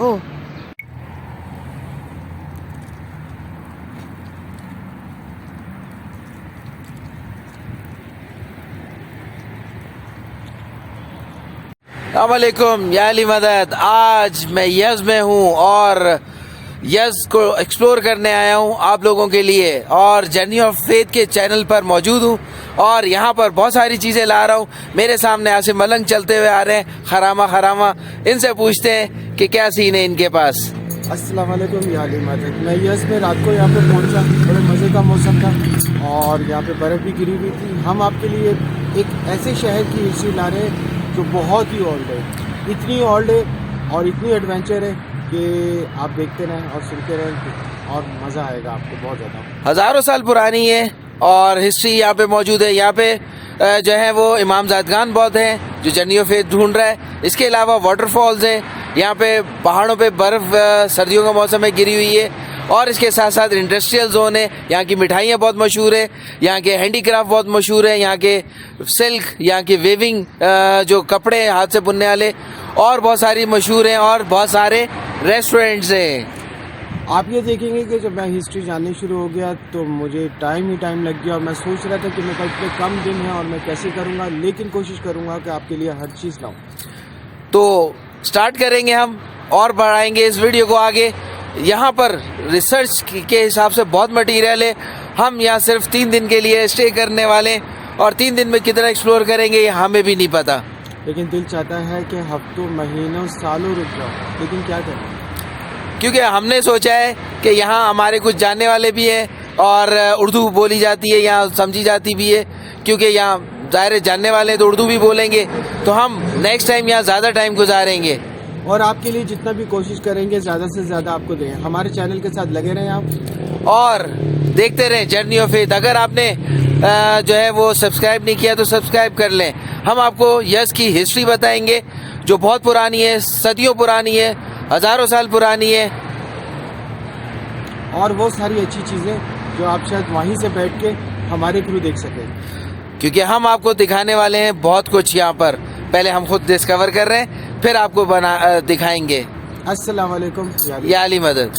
Oh. अस्सलामुअलैकुम या अली मदद। आज मैं यज़ में हूँ और यज़ को एक्सप्लोर करने आया हूँ आप लोगों के लिए, और जर्नी ऑफ फेथ के चैनल पर मौजूद हूँ और यहाँ पर बहुत सारी चीज़ें ला रहा हूँ। मेरे सामने आसिम मलंग चलते हुए आ रहे हैं, खरामा। इनसे पूछते हैं कि क्या सीन है इनके पास। अस्सलाम वालेकुम या अली मदद। मैं यस में रात को यहाँ पे पहुँचा, बड़े मज़े का मौसम था और यहाँ पे बर्फ़ भी गिरी हुई थी। हम आपके लिए एक ऐसे शहर की हिस्ट्री ला रहे हैं जो बहुत ही ओल्ड है, इतनी ओल्ड है और इतनी एडवेंचर है कि आप देखते रहें और सुनते रहें और मज़ा आएगा आपको बहुत ज़्यादा। हज़ारों साल पुरानी है और हिस्ट्री यहाँ पे मौजूद है। यहाँ पे जो है वो इमाम ज़ादगान बौद्ध हैं जो जर्नी ऑफ फेथ ढूंढ रहा है। इसके अलावा वाटरफॉल्स हैं, यहाँ पे पहाड़ों पे बर्फ़ सर्दियों का मौसम में गिरी हुई है, और इसके साथ साथ इंडस्ट्रियल जोन है। यहाँ की मिठाइयाँ बहुत मशहूर है, यहाँ के हैंडीक्राफ्ट बहुत मशहूर है, यहाँ के सिल्क, यहाँ के वेविंग जो कपड़े हाथ से बुनने वाले और बहुत सारी मशहूर हैं, और बहुत सारे रेस्टोरेंट्स हैं। आप ये देखेंगे कि जब मैं हिस्ट्री जाननी शुरू हो गया तो मुझे टाइम लग गया और मैं सोच रहा था कि मेरे पास इतने कम दिन हैं और मैं कैसे करूँगा, लेकिन कोशिश करूँगा कि आपके लिए हर चीज़ लाऊँ। तो स्टार्ट करेंगे हम और बढ़ाएंगे इस वीडियो को आगे। यहाँ पर रिसर्च के हिसाब से बहुत मटेरियल है। हम यहाँ सिर्फ 3 दिन के लिए स्टे करने वाले हैं और 3 दिन में कितना एक्सप्लोर करेंगे ये हमें भी नहीं पता, लेकिन दिल चाहता है कि हफ्तों, महीनों, सालों रुक जाओ, लेकिन क्या करें, क्योंकि हमने सोचा है कि यहाँ हमारे कुछ जानने वाले भी हैं और उर्दू बोली जाती है, यहाँ समझी जाती भी है, क्योंकि यहाँ ज़ाहिर जानने वाले तो उर्दू भी बोलेंगे, तो हम नेक्स्ट टाइम यहाँ ज़्यादा टाइम गुजारेंगे और आपके लिए जितना भी कोशिश करेंगे ज़्यादा से ज़्यादा आपको दें। हमारे चैनल के साथ लगे रहें आप और देखते रहें जर्नी ऑफ फेथ। अगर आपने जो है वो सब्सक्राइब नहीं किया तो सब्सक्राइब कर लें। हम आपको यस की हिस्ट्री बताएंगे जो बहुत पुरानी है, सदियों पुरानी है, हज़ारों साल पुरानी है, और वो सारी अच्छी चीज़ें जो आप शायद वहीं से बैठ के हमारे थ्रू देख सकें, क्योंकि हम आपको दिखाने वाले हैं बहुत कुछ। यहाँ पर पहले हम खुद डिस्कवर कर रहे हैं, फिर आपको दिखाएंगे। अस्सलाम वालेकुम या अली मदद।